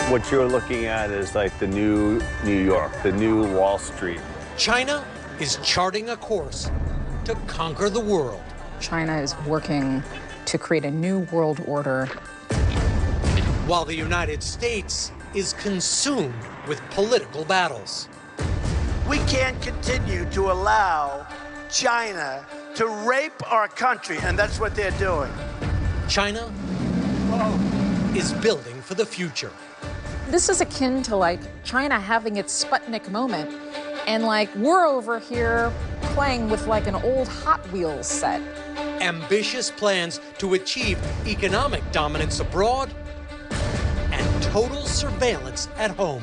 What you're looking at is like the new New York, the new Wall Street. China is charting a course to conquer the world. China is working to create a new world order. While the United States is consumed with political battles. We can't continue to allow China to rape our country, and that's what they're doing. China is building for the future. This is akin to like China having its Sputnik moment, and like we're over here playing with like an old Hot Wheels set. Ambitious plans to achieve economic dominance abroad and total surveillance at home.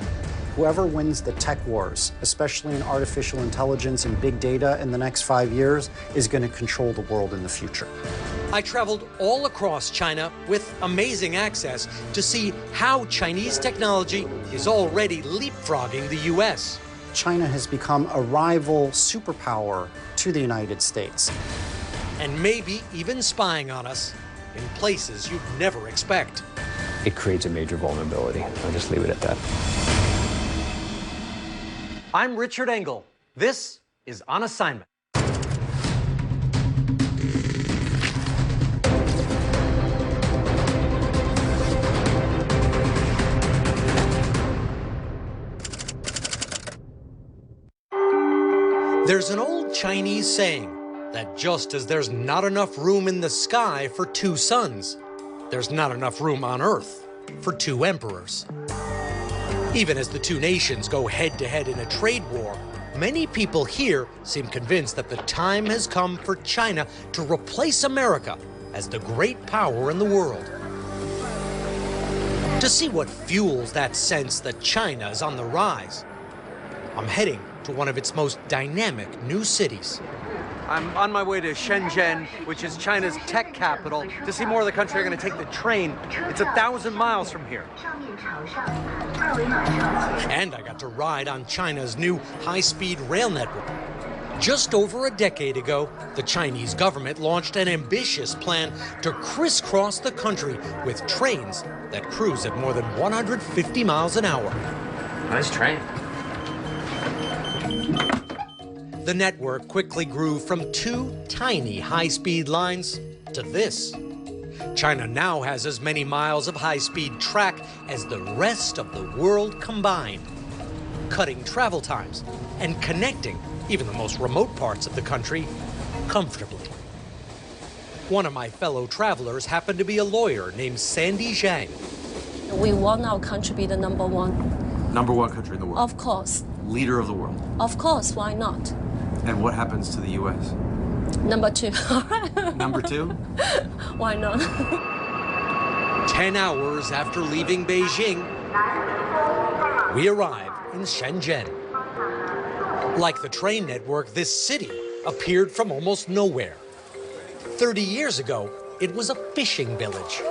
Whoever wins the tech wars, especially in artificial intelligence and big data in the next 5 years, is going to control the world in the future. I traveled all across China with amazing access to see how Chinese technology is already leapfrogging the U.S. China has become a rival superpower to the United States. And maybe even spying on us in places you'd never expect. It creates a major vulnerability. I'll just leave it at that. I'm Richard Engel. This is On Assignment. There's an old Chinese saying that just as there's not enough room in the sky for two suns, there's not enough room on Earth for two emperors. Even as the two nations go head-to-head in a trade war, many people here seem convinced that the time has come for China to replace America as the great power in the world. To see what fuels that sense that China is on the rise, I'm heading to one of its most dynamic new cities. I'm on my way to Shenzhen, which is China's tech capital. To see more of the country, I'm going to take the train. It's 1,000 miles from here. And I got to ride on China's new high-speed rail network. Just over a decade ago, the Chinese government launched an ambitious plan to crisscross the country with trains that cruise at more than 150 miles an hour. Nice train. The network quickly grew from two tiny high-speed lines to this. China now has as many miles of high-speed track as the rest of the world combined, cutting travel times and connecting even the most remote parts of the country comfortably. One of my fellow travelers happened to be a lawyer named Sandy Zhang. We want our country to be the number one. Number one country in the world? Of course. Leader of the world? Of course, why not? And what happens to the U.S.? Number two. Number two? Why not? 10 hours after leaving Beijing, we arrive in Shenzhen. Like the train network, this city appeared from almost nowhere. 30 years ago, it was a fishing village.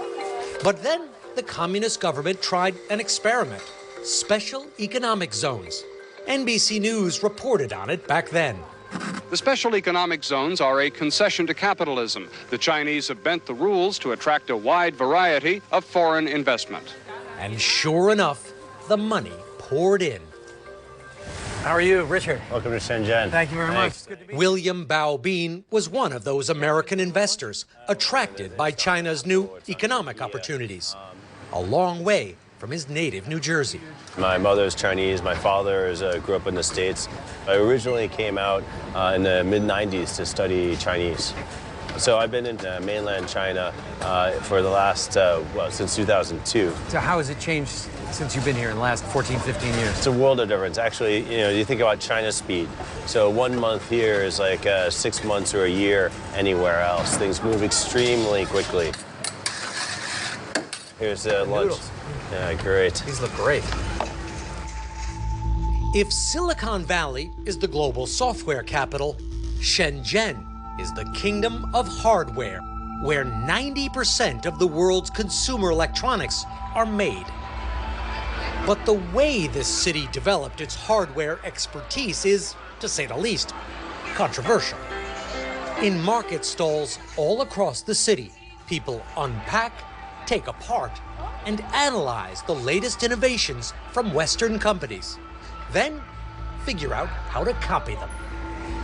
But then the communist government tried an experiment, special economic zones. NBC News reported on it back then. The special economic zones are a concession to capitalism. The Chinese have bent the rules to attract a wide variety of foreign investment. And sure enough, the money poured in. How are you, Richard? Welcome to Shenzhen. Thank you very much. It's good to be William Bao Bean was one of those American investors attracted by China's new economic opportunities, a long way from his native New Jersey. My mother's Chinese. My father grew up in the States. I originally came out in the mid-90s to study Chinese. So I've been in mainland China for the last, since 2002. So how has it changed since you've been here in the last 14, 15 years? It's a world of difference. Actually, you think about China speed. So 1 month here is like 6 months or a year anywhere else. Things move extremely quickly. Here's the lunch. Noodles. Yeah, great. These look great. If Silicon Valley is the global software capital, Shenzhen is the kingdom of hardware, where 90% of the world's consumer electronics are made. But the way this city developed its hardware expertise is, to say the least, controversial. In market stalls all across the city, people unpack, take apart, and analyze the latest innovations from Western companies. Then, figure out how to copy them.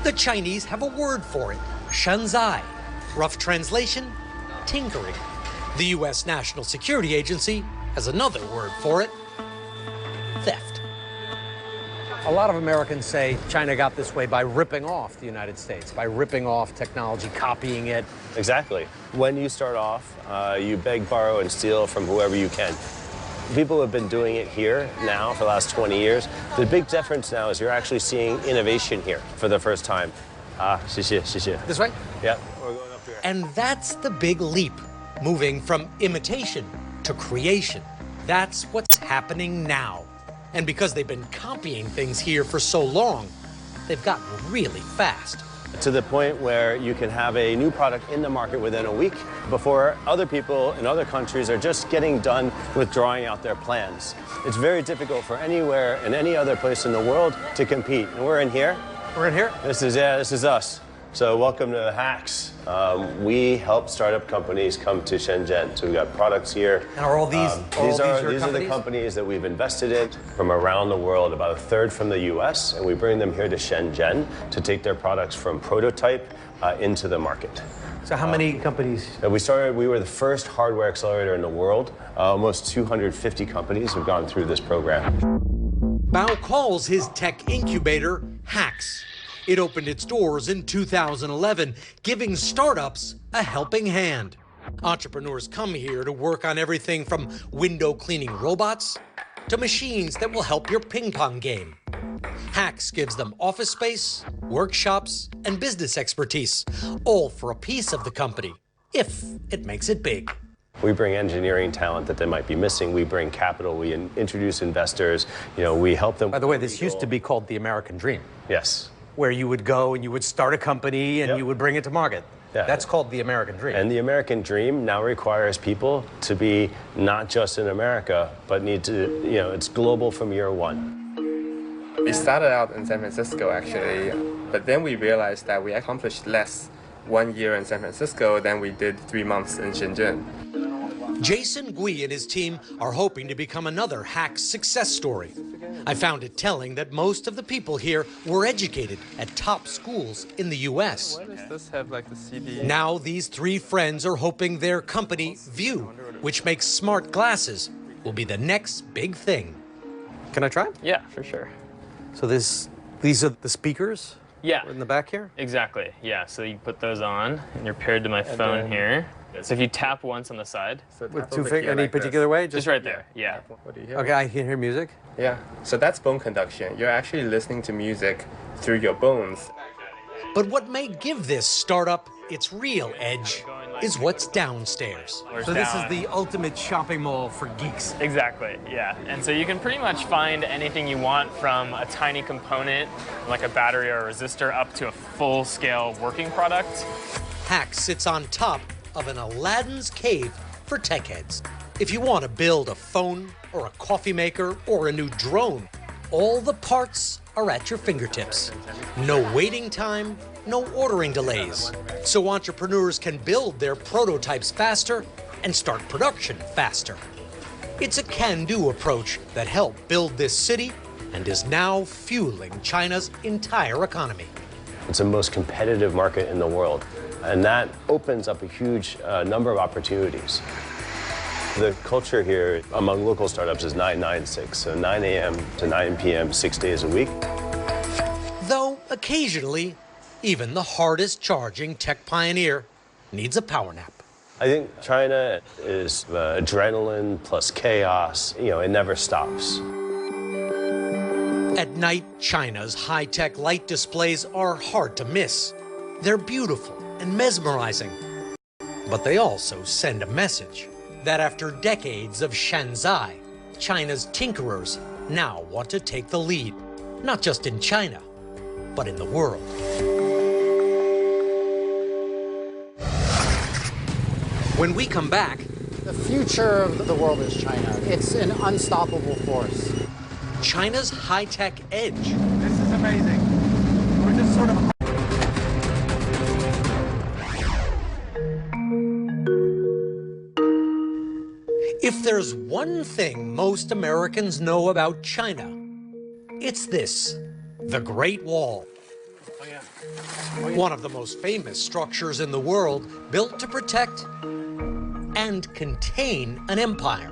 The Chinese have a word for it, shanzai. Rough translation, tinkering. The U.S. National Security Agency has another word for it, theft. A lot of Americans say China got this way by ripping off the United States, by ripping off technology, copying it. Exactly. When you start off, you beg, borrow, and steal from whoever you can. People have been doing it here now for the last 20 years. The big difference now is you're actually seeing innovation here for the first time. This way? Yeah, we're going up here. And that's the big leap, moving from imitation to creation. That's what's happening now. And because they've been copying things here for so long, they've gotten really fast. To the point where you can have a new product in the market within a week before other people in other countries are just getting done with drawing out their plans. It's very difficult for anywhere and any other place in the world to compete. And we're in here. We're in here? This is us. So welcome to HAX. We help startup companies come to Shenzhen. So we've got products here. And are all these these are the companies that we've invested in from around the world, about a third from the US, and we bring them here to Shenzhen to take their products from prototype into the market. So how many companies? We were the first hardware accelerator in the world. Almost 250 companies have gone through this program. Bao calls his tech incubator HAX. It opened its doors in 2011, giving startups a helping hand. Entrepreneurs come here to work on everything from window cleaning robots to machines that will help your ping pong game. HAX gives them office space, workshops, and business expertise, all for a piece of the company, if it makes it big. We bring engineering talent that they might be missing. We bring capital. We introduce investors. We help them. By the way, this used to be called the American Dream. Yes. Where you would go and you would start a company and you would bring it to market. Yeah. That's called the American Dream. And the American Dream now requires people to be not just in America, but need to, it's global from year one. We started out in San Francisco, actually, but then we realized that we accomplished less 1 year in San Francisco than we did 3 months in Shenzhen. Jason Gui and his team are hoping to become another HAX success story. I found it telling that most of the people here were educated at top schools in the U.S. Why does this have like the CD? Now these three friends are hoping their company, View, which makes smart glasses, will be the next big thing. Can I try? Yeah, for sure. So these are the speakers? Yeah. In the back here? Exactly, yeah. So you put those on, and you're paired to my phone here. So if you tap once on the side. So with 2 fingers, any particular way? Just right there, yeah. What do you hear? Okay, I can hear music. Yeah, so that's bone conduction. You're actually listening to music through your bones. But what may give this startup its real edge is what's downstairs. So this is the ultimate shopping mall for geeks. Exactly, yeah. And so you can pretty much find anything you want, from a tiny component, like a battery or a resistor, up to a full-scale working product. HAX sits on top of an Aladdin's cave for tech heads. If you want to build a phone or a coffee maker or a new drone, all the parts are at your fingertips. No waiting time, no ordering delays. So entrepreneurs can build their prototypes faster and start production faster. It's a can-do approach that helped build this city and is now fueling China's entire economy. It's the most competitive market in the world, and that opens up a huge number of opportunities. The culture here among local startups is 9-9-6, so 9 a.m. to 9 p.m., 6 days a week. Though occasionally, even the hardest charging tech pioneer needs a power nap. I think China is adrenaline plus chaos. It never stops. At night, China's high-tech light displays are hard to miss. They're beautiful and mesmerizing, but they also send a message that after decades of shanzai, China's tinkerers now want to take the lead, not just in China, but in the world. When we come back, the future of the world is China. It's an unstoppable force. China's high-tech edge. This is amazing. We're just sort of... If there's one thing most Americans know about China, it's this: the Great Wall. One of the most famous structures in the world, built to protect and contain an empire.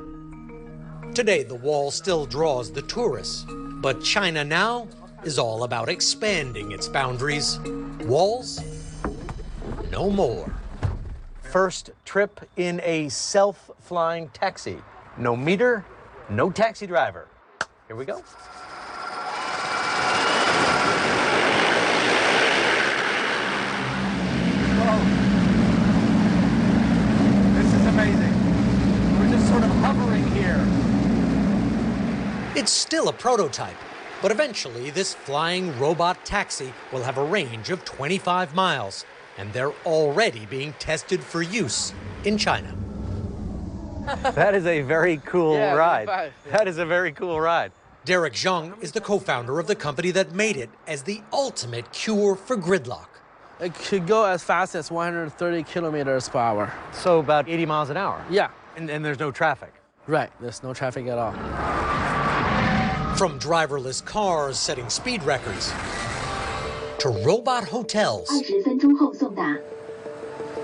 Today, the wall still draws the tourists, but China now is all about expanding its boundaries. Walls, no more. First trip in a self-flying taxi. No meter, no taxi driver. Here we go. This is amazing. We're just sort of hovering here. It's still a prototype, but eventually this flying robot taxi will have a range of 25 miles, and they're already being tested for use in China. That is a very cool ride. That is a very cool ride. Derek Zhang is the co-founder of the company that made it as the ultimate cure for gridlock. It could go as fast as 130 kilometers per hour. So about 80 miles an hour? Yeah. And there's no traffic? Right, there's no traffic at all. From driverless cars setting speed records to robot hotels.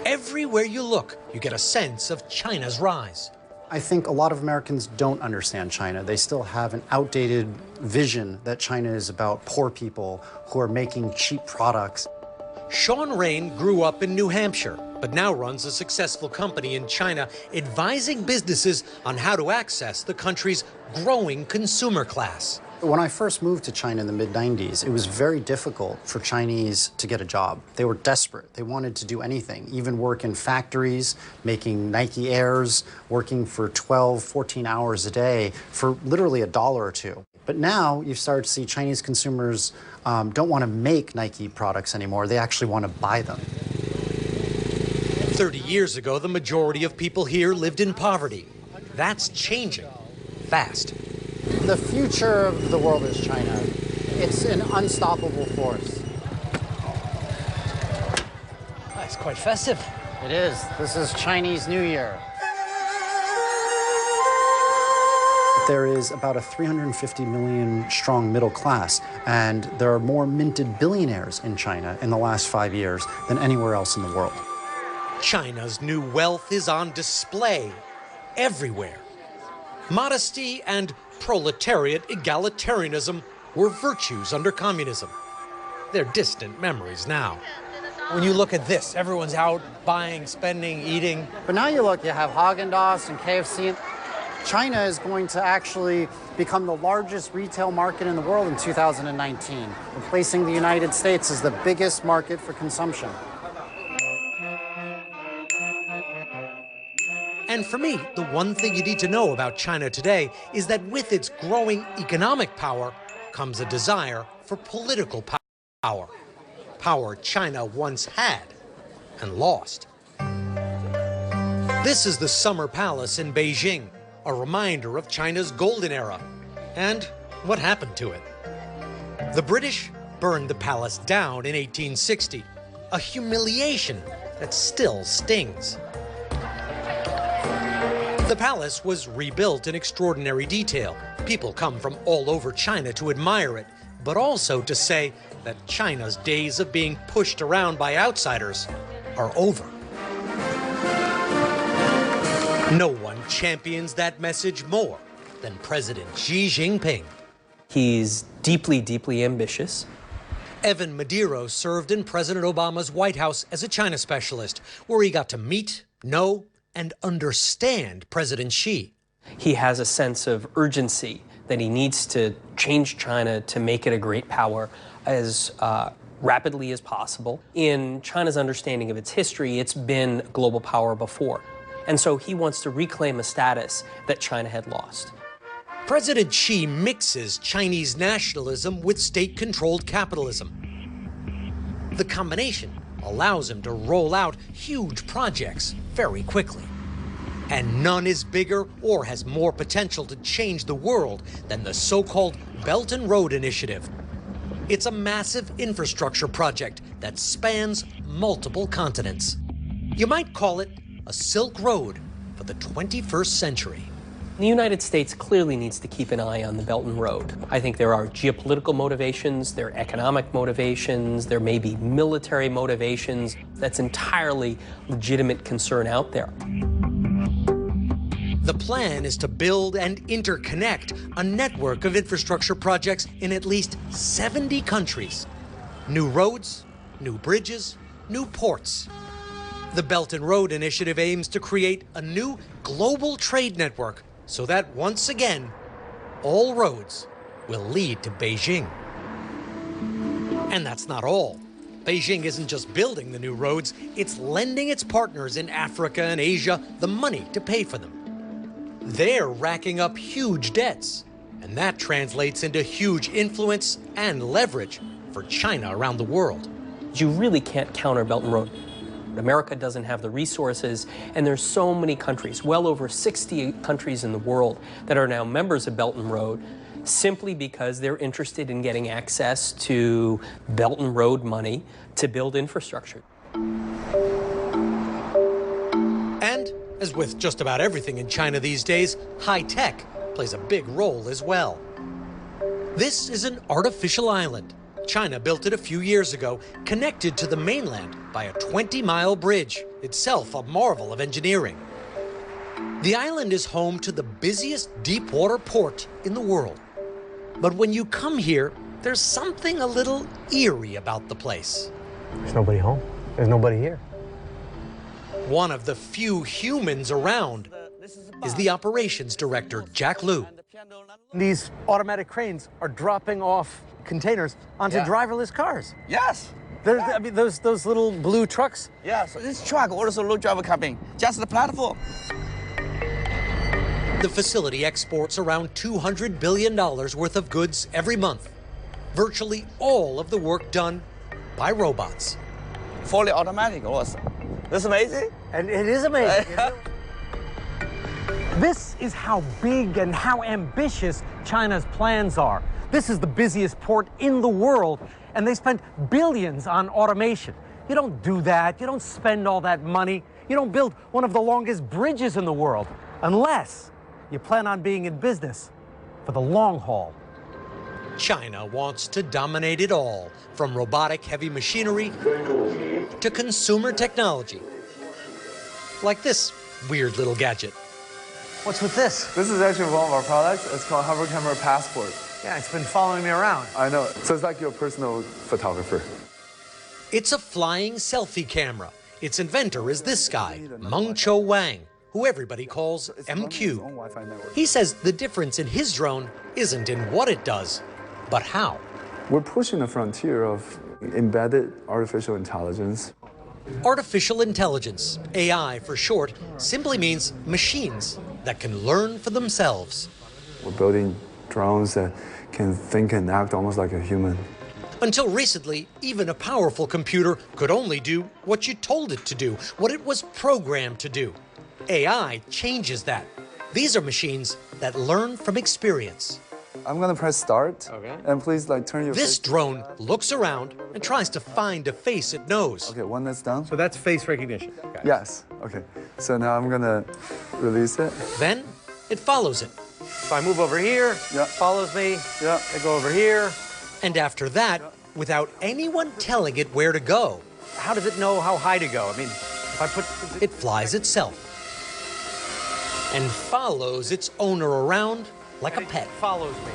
Everywhere you look, you get a sense of China's rise. I think a lot of Americans don't understand China. They still have an outdated vision that China is about poor people who are making cheap products. Sean Rain grew up in New Hampshire, but now runs a successful company in China, advising businesses on how to access the country's growing consumer class. When I first moved to China in the mid-90s, it was very difficult for Chinese to get a job. They were desperate. They wanted to do anything, even work in factories, making Nike Airs, working for 12, 14 hours a day for literally $1 or $2. But now you start to see Chinese consumers don't want to make Nike products anymore. They actually want to buy them. 30 years ago, the majority of people here lived in poverty. That's changing fast. The future of the world is China. It's an unstoppable force. It's quite festive. It is. This is Chinese New Year. There is about a 350 million strong middle class, and there are more minted billionaires in China in the last 5 years than anywhere else in the world. China's new wealth is on display everywhere. Modesty and proletariat egalitarianism were virtues under communism. They're distant memories now. When you look at this, everyone's out buying, spending, eating. But now you look, you have Haagen-Dazs and KFC. China is going to actually become the largest retail market in the world in 2019, replacing the United States as the biggest market for consumption. And for me, the one thing you need to know about China today is that with its growing economic power comes a desire for political power. Power China once had and lost. This is the Summer Palace in Beijing, a reminder of China's golden era and what happened to it. The British burned the palace down in 1860, a humiliation that still stings. The palace was rebuilt in extraordinary detail. People come from all over China to admire it, but also to say that China's days of being pushed around by outsiders are over. No one champions that message more than President Xi Jinping. He's deeply, deeply ambitious. Evan Medeiros served in President Obama's White House as a China specialist, where he got to meet, know, and understand President Xi. He has a sense of urgency that he needs to change China to make it a great power as rapidly as possible. In China's understanding of its history, it's been a global power before. And so he wants to reclaim a status that China had lost. President Xi mixes Chinese nationalism with state-controlled capitalism. The combination allows him to roll out huge projects very quickly. And none is bigger or has more potential to change the world than the so-called Belt and Road Initiative. It's a massive infrastructure project that spans multiple continents. You might call it a Silk Road for the 21st century. The United States clearly needs to keep an eye on the Belt and Road. I think there are geopolitical motivations, there are economic motivations, there may be military motivations. That's entirely legitimate concern out there. The plan is to build and interconnect a network of infrastructure projects in at least 70 countries. New roads, new bridges, new ports. The Belt and Road Initiative aims to create a new global trade network so that once again, all roads will lead to Beijing. And that's not all. Beijing isn't just building the new roads, it's lending its partners in Africa and Asia the money to pay for them. They're racking up huge debts, and that translates into huge influence and leverage for China around the world. You really can't counter Belt and Road. America doesn't have the resources, and there's so many countries, well over 60 countries in the world, that are now members of Belt and Road simply because they're interested in getting access to Belt and Road money to build infrastructure. And as with just about everything in China these days, high tech plays a big role as well. This is an artificial island. China built it a few years ago, connected to the mainland by a 20-mile bridge, itself a marvel of engineering. The island is home to the busiest deep-water port in the world. But when you come here, there's something a little eerie about the place. There's nobody home. There's nobody here. One of the few humans around is the operations director, Jack Liu. These automatic cranes are dropping off containers onto driverless cars. Yes. I mean, those little blue trucks. Yeah, so this truck also no driver cabin, just the platform. The facility exports around $200 billion worth of goods every month. Virtually all of the work done by robots. Fully automatic also. That's amazing. And it is amazing. This is how big and how ambitious China's plans are. This is the busiest port in the world, and they spent billions on automation. You don't do that. You don't spend all that money. You don't build one of the longest bridges in the world unless you plan on being in business for the long haul. China wants to dominate it all, from robotic heavy machinery to consumer technology. Like this weird little gadget. What's with this? This is actually one of our products. It's called Hover Camera Passport. Yeah, it's been following me around. I know. So it's like your personal photographer. It's a flying selfie camera. Its inventor is this guy, Meng-Cho Wang, who everybody calls MQ. He says the difference in his drone isn't in what it does, but how. We're pushing the frontier of embedded artificial intelligence. Artificial intelligence, AI for short, simply means machines that can learn for themselves. We're building drones that can think and act almost like a human. Until recently, even a powerful computer could only do what you told it to do, what it was programmed to do. AI changes that. These are machines that learn from experience. I'm gonna press start, and please turn your This drone looks around and tries to find a face it knows. Okay, one that's done. So that's face recognition. Okay. Yes, okay. So now I'm gonna release it. Then it follows it. So I move over here, follows me, I go over here. And after that, without anyone telling it where to go. How does it know how high to go? I mean, if I put... It flies itself. And follows its owner around like a pet. Follows me.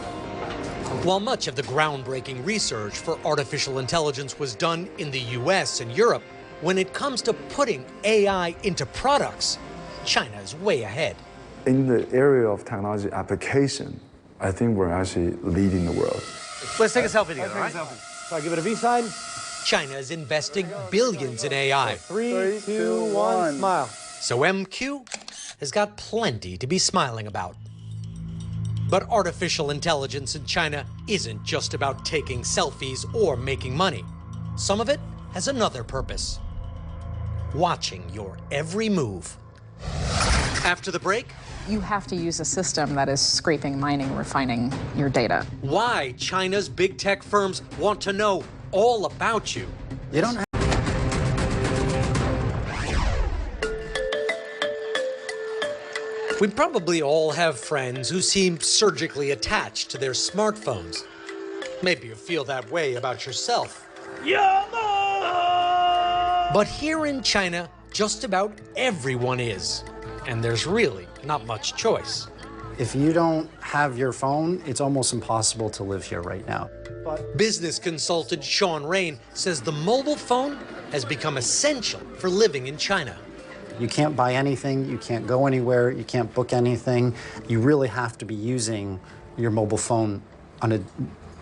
While much of the groundbreaking research for artificial intelligence was done in the US and Europe, when it comes to putting AI into products, China is way ahead. In the area of technology application, I think we're actually leading the world. Let's take a selfie together, all right? So I give it a V sign. China is investing billions in AI. 3, 2, 1, smile. So MQ has got plenty to be smiling about. But artificial intelligence in China isn't just about taking selfies or making money. Some of it has another purpose: watching your every move. After the break, You have to use a system that is scraping, mining, refining your data. why China's big tech firms want to know all about you. You don't have We probably all have friends who seem surgically attached to their smartphones. Maybe you feel that way about yourself. But here in China, just about everyone is. And there's really not much choice. If you don't have your phone, it's almost impossible to live here right now. Business consultant Sean Rain says the mobile phone has become essential for living in China. You can't buy anything, you can't go anywhere, you can't book anything. You really have to be using your mobile phone on a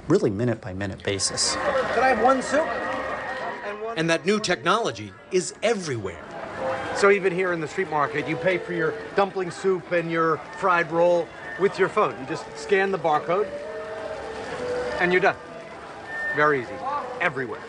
really minute-by-minute basis. Could I have one soup? And that new technology is everywhere. So even here in the street market, you pay for your dumpling soup and your fried roll with your phone. You just scan the barcode, and you're done. Very easy. Everywhere.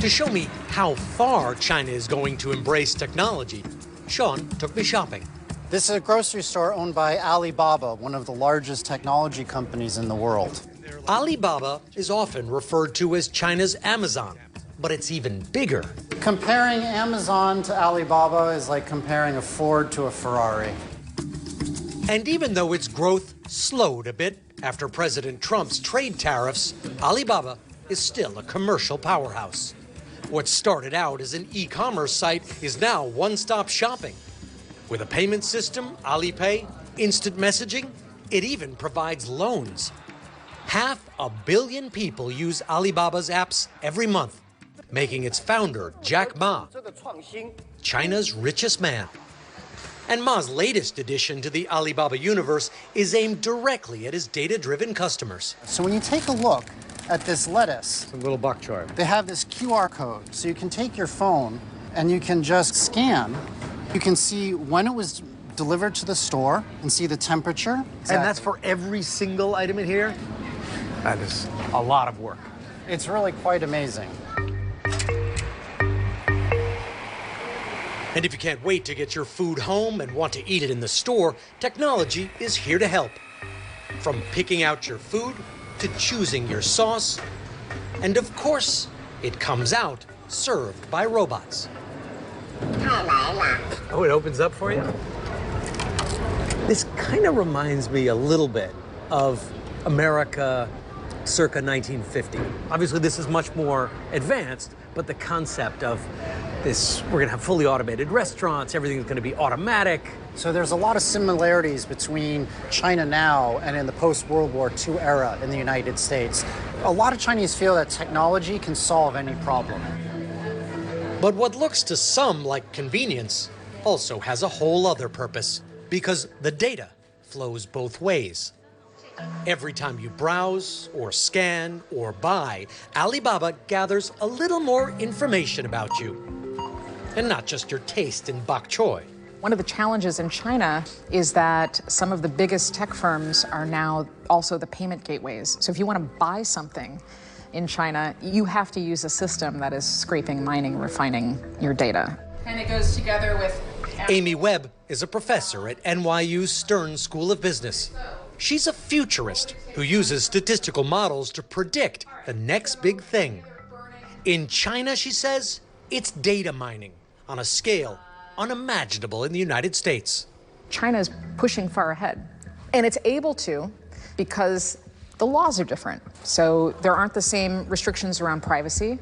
To show me how far China is going to embrace technology, Sean took me shopping. This is a grocery store owned by Alibaba, one of the largest technology companies in the world. Alibaba is often referred to as China's Amazon, but it's even bigger. Comparing Amazon to Alibaba is like comparing a Ford to a Ferrari. And even though its growth slowed a bit after President Trump's trade tariffs, Alibaba is still a commercial powerhouse. What started out as an e-commerce site is now one-stop shopping. With a payment system, Alipay, instant messaging, it even provides loans. 500 million people use Alibaba's apps every month, making its founder, Jack Ma, China's richest man. And Ma's latest addition to the Alibaba universe is aimed directly at his data-driven customers. So when you take a look at this lettuce, a little bok choy, they have this QR code. So you can take your phone and you can just scan. You can see when it was delivered to the store and see the temperature. Exactly. And that's for every single item in here? That is a lot of work. It's really quite amazing. And if you can't wait to get your food home and want to eat it in the store, technology is here to help. From picking out your food to choosing your sauce. And of course, it comes out served by robots. Oh, it opens up for you? This kind of reminds me a little bit of America circa 1950. Obviously, this is much more advanced, but the concept of this, we're going to have fully automated restaurants, everything's going to be automatic. So there's a lot of similarities between China now and in the post-World War II era in the United States. A lot of Chinese feel that technology can solve any problem. But what looks to some like convenience also has a whole other purpose, because the data flows both ways. Every time you browse or scan or buy, Alibaba gathers a little more information about you. And not just your taste in bok choy. One of the challenges in China is that some of the biggest tech firms are now also the payment gateways. So if you want to buy something in China, you have to use a system that is scraping, mining, refining your data. And it goes together with... Amy Webb is a professor at NYU's Stern School of Business. She's a futurist who uses statistical models to predict the next big thing. In China, she says, it's data mining on a scale unimaginable in the United States. China is pushing far ahead, and it's able to because the laws are different. So there aren't the same restrictions around privacy.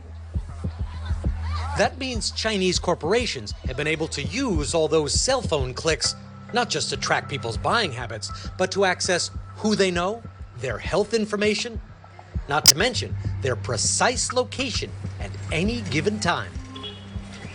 That means Chinese corporations have been able to use all those cell phone clicks not just to track people's buying habits, but to access who they know, their health information, not to mention their precise location at any given time.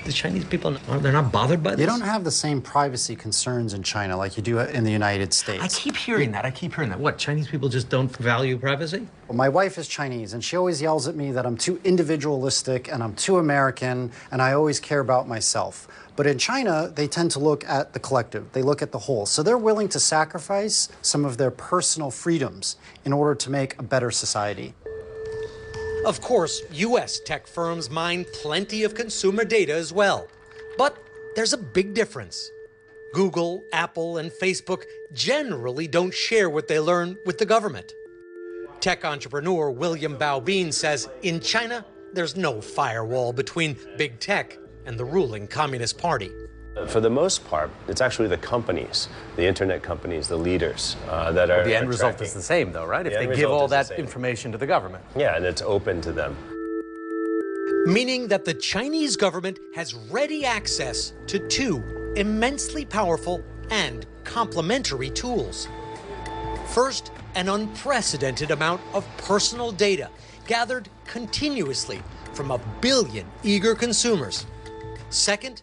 The Chinese people, they're not bothered by this? You don't have the same privacy concerns in China like you do in the United States. I keep hearing that. What, Chinese people just don't value privacy? Well, my wife is Chinese, and she always yells at me that I'm too individualistic and I'm too American, and I always care about myself. But in China, they tend to look at the collective. They look at the whole. So they're willing to sacrifice some of their personal freedoms in order to make a better society. Of course, U.S. tech firms mine plenty of consumer data as well. But there's a big difference. Google, Apple, and Facebook generally don't share what they learn with the government. Tech entrepreneur William Baobin says in China, there's no firewall between big tech and the ruling Communist Party. For the most part, it's actually the companies, the internet companies, the leaders that are. The end result tracking. is the same, though, right? If The they end give result all is the that same. information to the government. Yeah, and it's open to them. Meaning that the Chinese government has ready access to two immensely powerful and complementary tools. First, an unprecedented amount of personal data gathered continuously from 1 billion eager consumers. Second,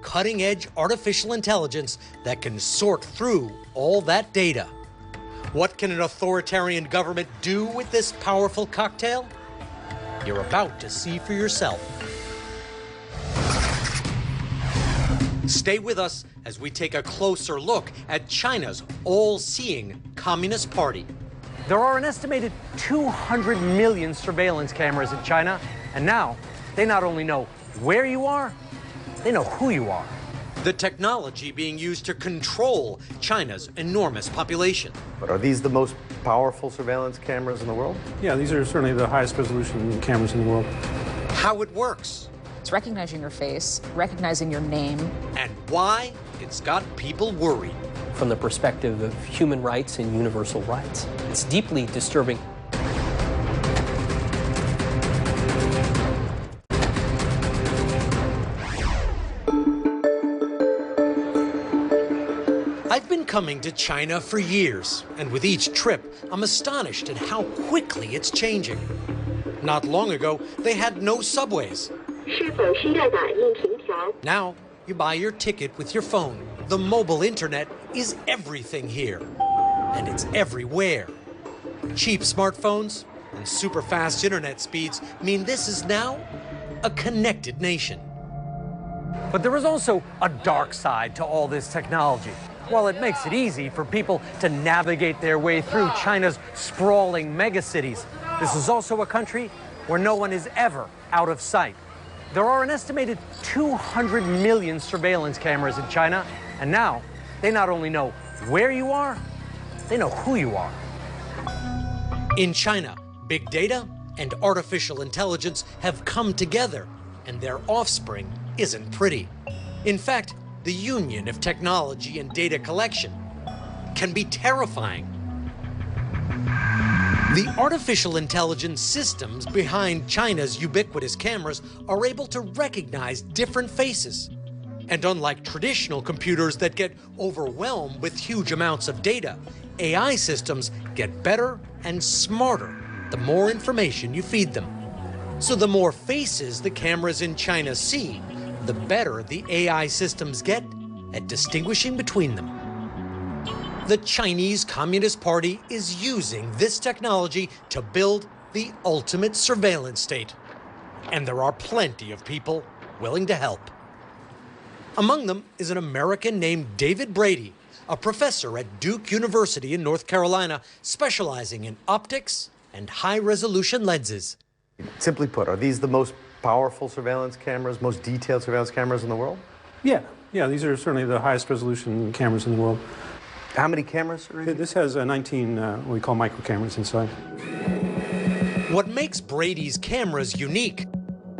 cutting-edge artificial intelligence that can sort through all that data. What can an authoritarian government do with this powerful cocktail? You're about to see for yourself. Stay with us as we take a closer look at China's all-seeing Communist Party. There are an estimated 200 million surveillance cameras in China, and now they not only know where you are, they know who you are. The technology being used to control China's enormous population. But are these the most powerful surveillance cameras in the world? Yeah, these are certainly the highest resolution cameras in the world. How it works. It's recognizing your face, recognizing your name. And why it's got people worried. From the perspective of human rights and universal rights, it's deeply disturbing. I've been coming to China for years, and with each trip, I'm astonished at how quickly it's changing. Not long ago, they had no subways. Now, you buy your ticket with your phone. The mobile internet is everything here, and it's everywhere. Cheap smartphones and super fast internet speeds mean this is now a connected nation. But there is also a dark side to all this technology. While it makes it easy for people to navigate their way through China's sprawling megacities, this is also a country where no one is ever out of sight. There are an estimated 200 million surveillance cameras in China, and now they not only know where you are, they know who you are. In China, big data and artificial intelligence have come together, and their offspring isn't pretty. In fact, the union of technology and data collection can be terrifying. The artificial intelligence systems behind China's ubiquitous cameras are able to recognize different faces. And unlike traditional computers that get overwhelmed with huge amounts of data, AI systems get better and smarter the more information you feed them. So the more faces the cameras in China see, the better the AI systems get at distinguishing between them. The Chinese Communist Party is using this technology to build the ultimate surveillance state. And there are plenty of people willing to help. Among them is an American named David Brady, a professor at Duke University in North Carolina, specializing in optics and high-resolution lenses. Simply put, are these the most powerful surveillance cameras, most detailed surveillance cameras in the world? Yeah, these are certainly the highest resolution cameras in the world. How many cameras are in here? This has 19 what we call micro cameras inside. What makes Brady's cameras unique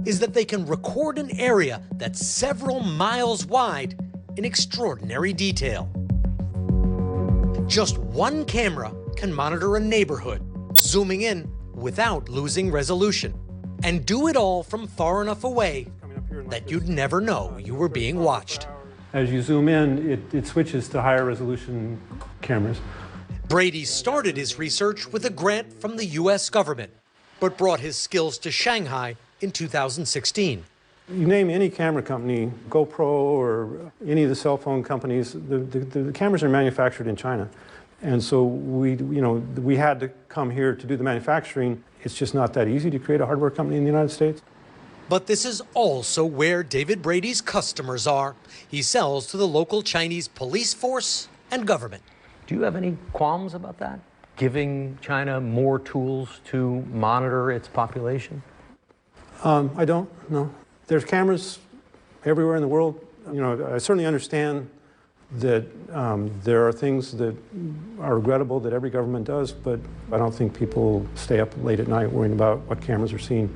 is that they can record an area that's several miles wide in extraordinary detail. Just one camera can monitor a neighborhood, zooming in without losing resolution, and do it all from far enough away that you'd never know you were being watched. As you zoom in, it switches to higher resolution cameras. Brady started his research with a grant from the US government, but brought his skills to Shanghai in 2016. You name any camera company, GoPro or any of the cell phone companies, the cameras are manufactured in China. And so we had to come here to do the manufacturing. It's just not that easy to create a hardware company in the United States. But this is also where David Brady's customers are. He sells to the local Chinese police force and government. Do you have any qualms about that? Giving China more tools to monitor its population? I don't, no. There's cameras everywhere in the world. I certainly understand that there are things that are regrettable that every government does, but I don't think people stay up late at night worrying about what cameras are seeing.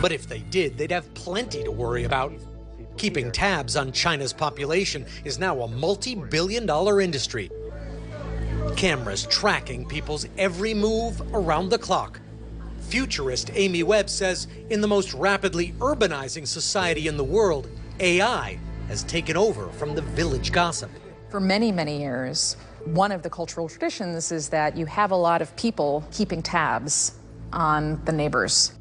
But if they did, they'd have plenty to worry about. Keeping tabs on China's population is now a multi-billion-dollar industry. Cameras tracking people's every move around the clock. Futurist Amy Webb says in the most rapidly urbanizing society in the world, AI has taken over from the village gossip. For many, many years, one of the cultural traditions is that you have a lot of people keeping tabs on the neighbors.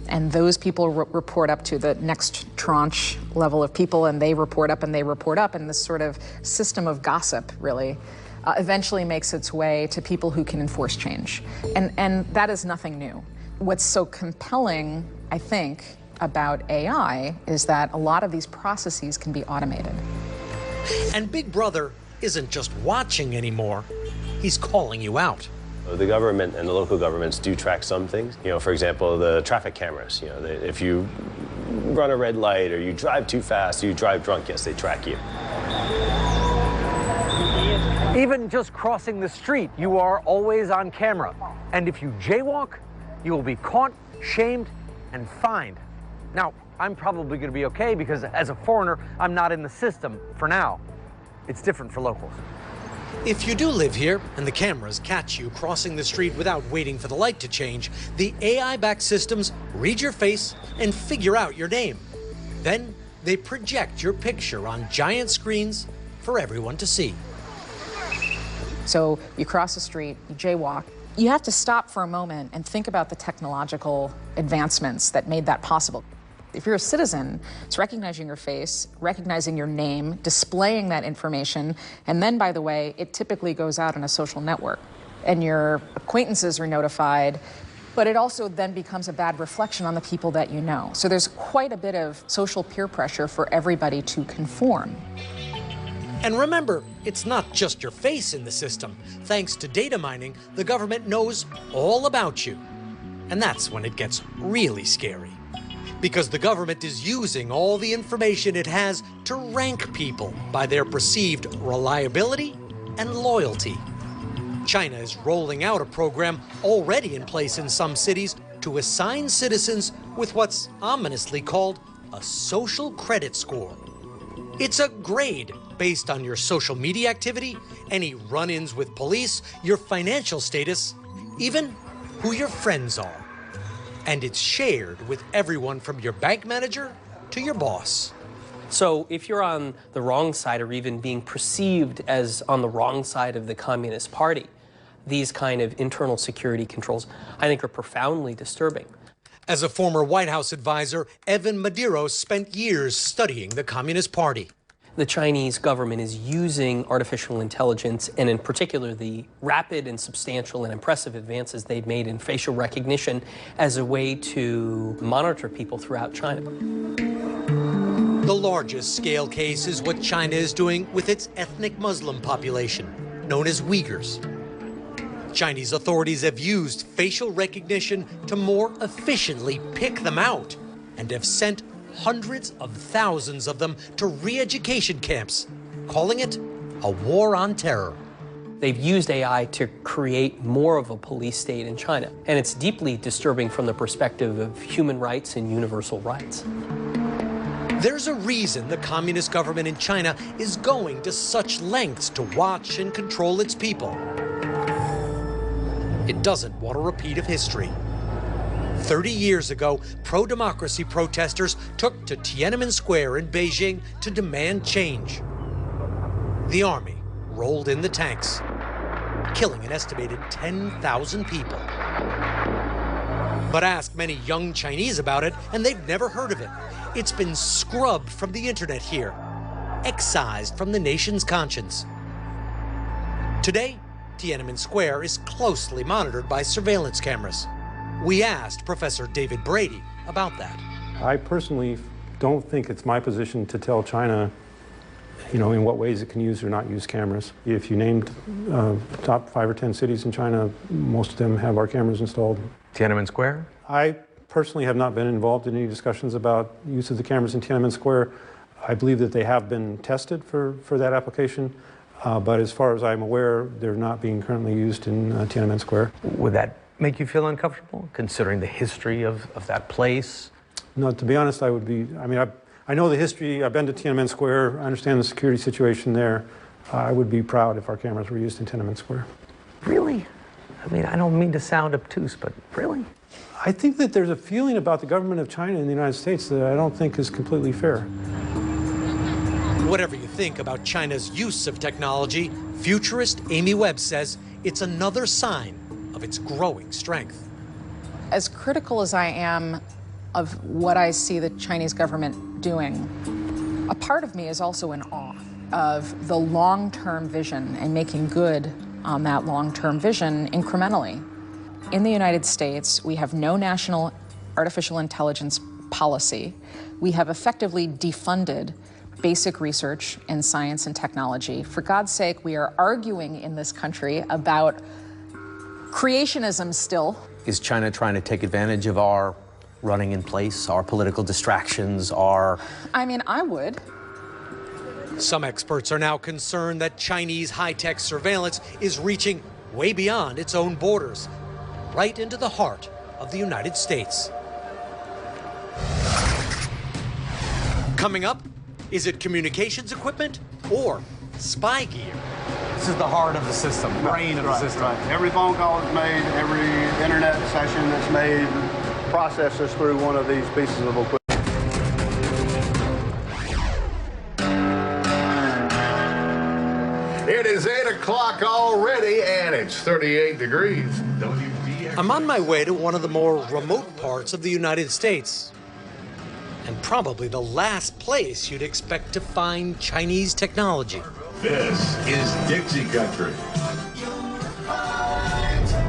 And those people report up to the next tranche level of people, and they report up and they report up. And this sort of system of gossip, really, eventually makes its way to people who can enforce change. And that is nothing new. What's so compelling, I think, about AI is that a lot of these processes can be automated. And Big Brother isn't just watching anymore, he's calling you out. The government and the local governments do track some things. You know, for example, the traffic cameras. You know, if you run a red light or you drive too fast or you drive drunk, yes, they track you. Even just crossing the street, you are always on camera. And if you jaywalk, you will be caught, shamed, and fined. Now, I'm probably going to be okay because as a foreigner, I'm not in the system for now. It's different for locals. If you do live here and the cameras catch you crossing the street without waiting for the light to change, the AI-backed systems read your face and figure out your name. Then they project your picture on giant screens for everyone to see. So you cross the street, you jaywalk. You have to stop for a moment and think about the technological advancements that made that possible. If you're a citizen, it's recognizing your face, recognizing your name, displaying that information, and then, by the way, it typically goes out on a social network. And your acquaintances are notified, but it also then becomes a bad reflection on the people that you know. So there's quite a bit of social peer pressure for everybody to conform. And remember, it's not just your face in the system. Thanks to data mining, the government knows all about you. And that's when it gets really scary. Because the government is using all the information it has to rank people by their perceived reliability and loyalty. China is rolling out a program already in place in some cities to assign citizens with what's ominously called a social credit score. It's a grade based on your social media activity, any run-ins with police, your financial status, even who your friends are. And it's shared with everyone from your bank manager to your boss. So if you're on the wrong side or even being perceived as on the wrong side of the Communist Party, these kind of internal security controls, I think, are profoundly disturbing. As a former White House advisor, Evan Medeiros spent years studying the Communist Party. The Chinese government is using artificial intelligence, and in particular the rapid and substantial and impressive advances they've made in facial recognition, as a way to monitor people throughout China. The largest scale case is what China is doing with its ethnic Muslim population, known as Uyghurs. Chinese authorities have used facial recognition to more efficiently pick them out and have sent hundreds of thousands of them to re-education camps, calling it a war on terror. They've used AI to create more of a police state in China, and it's deeply disturbing from the perspective of human rights and universal rights. There's a reason the communist government in China is going to such lengths to watch and control its people. It doesn't want a repeat of history. 30 years ago, pro-democracy protesters took to Tiananmen Square in Beijing to demand change. The army rolled in the tanks, killing an estimated 10,000 people. But ask many young Chinese about it, and they've never heard of it. It's been scrubbed from the internet here, excised from the nation's conscience. Today, Tiananmen Square is closely monitored by surveillance cameras. We asked Professor David Brady about that. I personally don't think it's my position to tell China, in what ways it can use or not use cameras. If you named top 5 or 10 cities in China, most of them have our cameras installed. Tiananmen Square? I personally have not been involved in any discussions about use of the cameras in Tiananmen Square. I believe that they have been tested for that application, but as far as I'm aware, they're not being currently used in Tiananmen Square. Would that make you feel uncomfortable, considering the history of that place? No, to be honest, I would be, I I know the history. I've been to Tiananmen Square. I understand the security situation there. I would be proud if our cameras were used in Tiananmen Square. Really? I mean, I don't mean to sound obtuse, but really? I think that there's a feeling about the government of China and the United States that I don't think is completely fair. Whatever you think about China's use of technology, futurist Amy Webb says it's another sign of its growing strength. As critical as I am of what I see the Chinese government doing, a part of me is also in awe of the long-term vision and making good on that long-term vision incrementally. In the United States, we have no national artificial intelligence policy. We have effectively defunded basic research in science and technology. For God's sake, we are arguing in this country about creationism still. Is China trying to take advantage of our running in place, our political distractions, our... I mean, I would. Some experts are now concerned that Chinese high-tech surveillance is reaching way beyond its own borders, right into the heart of the United States. Coming up, is it communications equipment or spy gear? This is the heart of the system, brain of the system. Right. Every phone call that's made, every internet session that's made, processes through one of these pieces of equipment. It is 8 o'clock already, and it's 38 degrees. I'm on my way to one of the more remote parts of the United States, and probably the last place you'd expect to find Chinese technology. This is Dixie Country.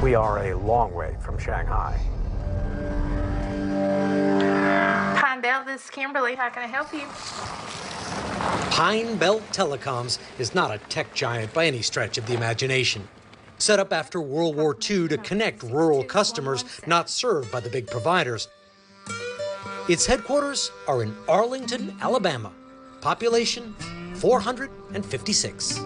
We are a long way from Shanghai. Pine Belt, this is Kimberly. How can I help you? Pine Belt Telecoms is not a tech giant by any stretch of the imagination. Set up after World War II to connect rural customers not served by the big providers. Its headquarters are in Arlington, Alabama. Population 456.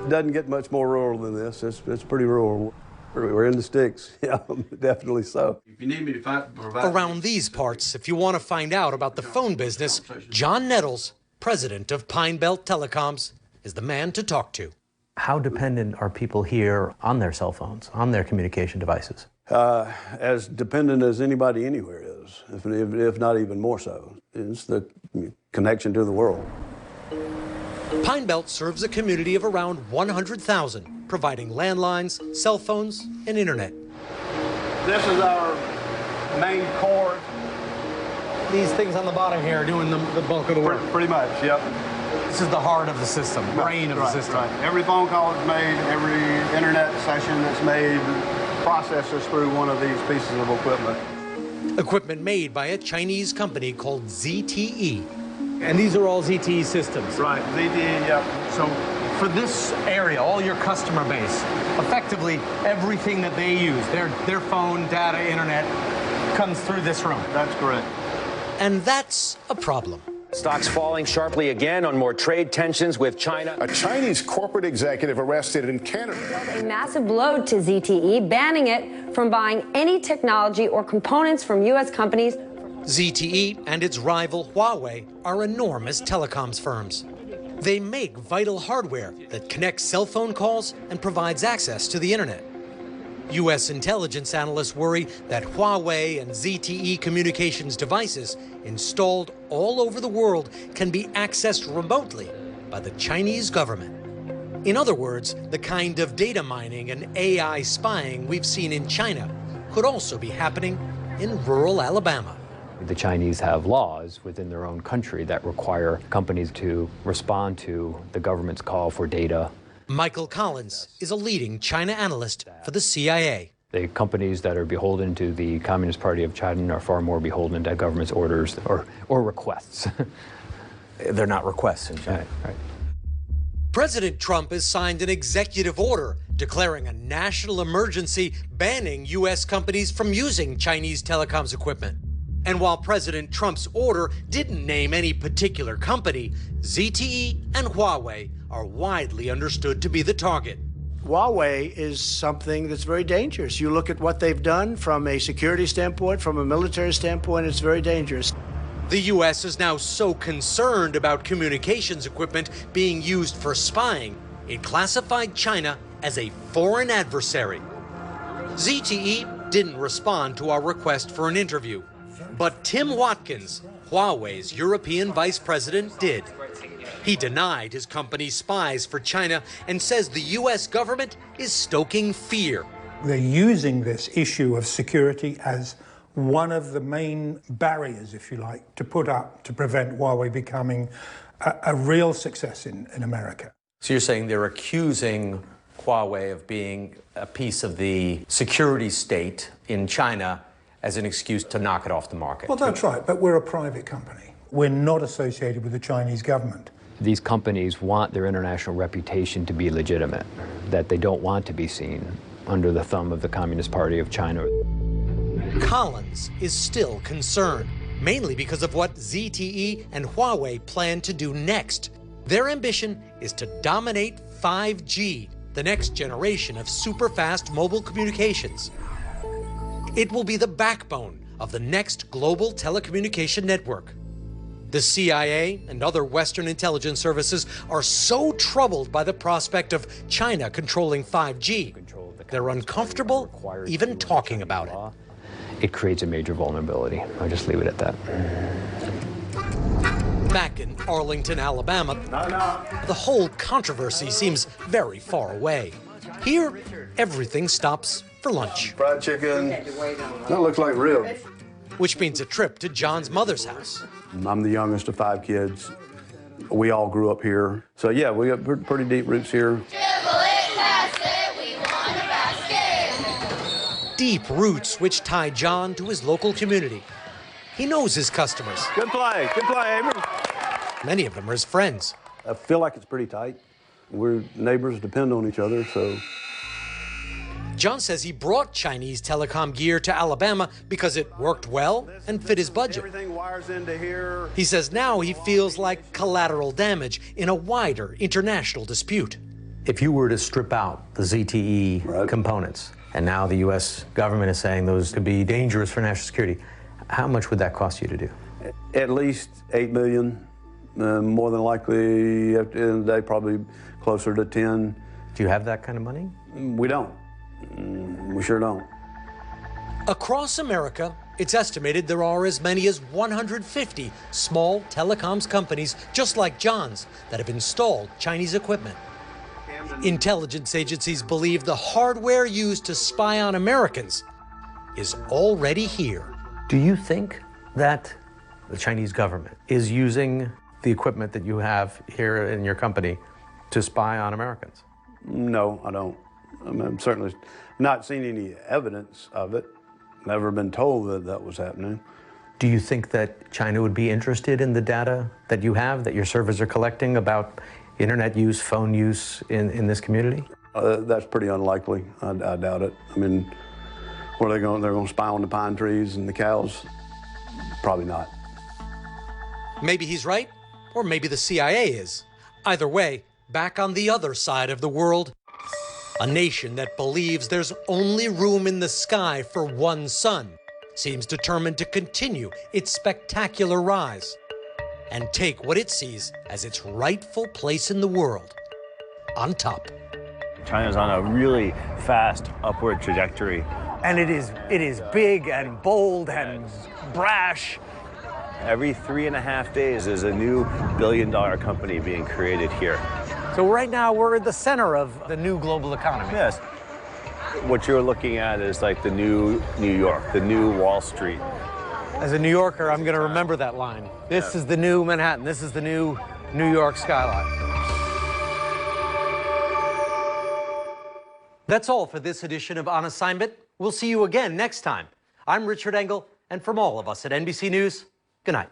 Doesn't get much more rural than this. It's pretty rural. We're in the sticks. Yeah, definitely so. If you need me to provide... Around these parts, if you want to find out about the phone business, John Nettles, president of Pine Belt Telecoms, is the man to talk to. How dependent are people here on their cell phones, on their communication devices? As dependent as anybody anywhere is, if not even more so. It's the connection to the world. Pine Belt serves a community of around 100,000, providing landlines, cell phones, and internet. This is our main core. These things on the bottom here are doing the bulk of the work. Pretty much, yep. This is the heart of the system, brain of the system. Right. Every phone call that's made, every internet session that's made, processes through one of these pieces of equipment. Equipment made by a Chinese company called ZTE. And these are all ZTE systems? Right, ZTE, yep. So for this area, all your customer base, effectively everything that they use, their phone, data, internet, comes through this room. That's correct. And that's a problem. Stocks falling sharply again on more trade tensions with China. A Chinese corporate executive arrested in Canada. A massive blow to ZTE, banning it from buying any technology or components from U.S. companies. ZTE and its rival Huawei are enormous telecoms firms. They make vital hardware that connects cell phone calls and provides access to the internet. U.S. intelligence analysts worry that Huawei and ZTE communications devices installed all over the world can be accessed remotely by the Chinese government. In other words, the kind of data mining and AI spying we've seen in China could also be happening in rural Alabama. The Chinese have laws within their own country that require companies to respond to the government's call for data. Michael Collins is a leading China analyst for the CIA. The companies that are beholden to the Communist Party of China are far more beholden to government's orders or requests. They're not requests in China. Right. President Trump has signed an executive order declaring a national emergency banning U.S. companies from using Chinese telecoms equipment. And while President Trump's order didn't name any particular company, ZTE and Huawei are widely understood to be the target. Huawei is something that's very dangerous. You look at what they've done from a security standpoint, from a military standpoint, it's very dangerous. The U.S. is now so concerned about communications equipment being used for spying, it classified China as a foreign adversary. ZTE didn't respond to our request for an interview, but Tim Watkins, Huawei's European vice president, did. He denied his company spies for China and says the U.S. government is stoking fear. They're using this issue of security as one of the main barriers, if you like, to put up to prevent Huawei becoming a real success in America. So you're saying they're accusing Huawei of being a piece of the security state in China as an excuse to knock it off the market? Well, that's right, but we're a private company. We're not associated with the Chinese government. These companies want their international reputation to be legitimate, that they don't want to be seen under the thumb of the Communist Party of China. Collins is still concerned, mainly because of what ZTE and Huawei plan to do next. Their ambition is to dominate 5G, the next generation of super-fast mobile communications. It will be the backbone of the next global telecommunication network. The CIA and other Western intelligence services are so troubled by the prospect of China controlling 5G, they're uncomfortable even talking about it. It creates a major vulnerability. I'll just leave it at that. Back in Arlington, Alabama, the whole controversy seems very far away. Here, everything stops for lunch. Fried chicken. That looks like ribs. Which means a trip to John's mother's house. I'm the youngest of 5 kids. We all grew up here. So yeah, we got pretty deep roots here. Deep roots which tie John to his local community. He knows his customers. Good play, Avery. Many of them are his friends. I feel like it's pretty tight. We're neighbors, depend on each other, so. John says he brought Chinese telecom gear to Alabama because it worked well and fit his budget. Everything wires into here. He says now he feels like collateral damage in a wider international dispute. If you were to strip out the ZTE components, and now the U.S. government is saying those could be dangerous for national security, how much would that cost you to do? At least $8 million. More than likely, at the end of the day, probably closer to 10. Do you have that kind of money? We don't. We sure don't. Across America, it's estimated there are as many as 150 small telecoms companies just like John's that have installed Chinese equipment. Intelligence agencies believe the hardware used to spy on Americans is already here. Do you think that the Chinese government is using the equipment that you have here in your company to spy on Americans? No, I don't. I'm certainly not seen any evidence of it. Never been told that that was happening. Do you think that China would be interested in the data that you have, that your servers are collecting about internet use, phone use in this community? That's pretty unlikely. I doubt it. I mean, where are they going? They're going to spy on the pine trees and the cows? Probably not. Maybe he's right, or maybe the CIA is. Either way, back on the other side of the world, a nation that believes there's only room in the sky for one sun seems determined to continue its spectacular rise and take what it sees as its rightful place in the world, on top. China's on a really fast upward trajectory. And it is big and bold and brash. Every 3.5 days, there's a new billion-dollar company being created here. So right now, we're at the center of the new global economy. Yes. What you're looking at is like the new New York, the new Wall Street. As a New Yorker, I'm going to remember that line. This is the new Manhattan. This is the new New York skyline. That's all for this edition of On Assignment. We'll see you again next time. I'm Richard Engel, and from all of us at NBC News, good night.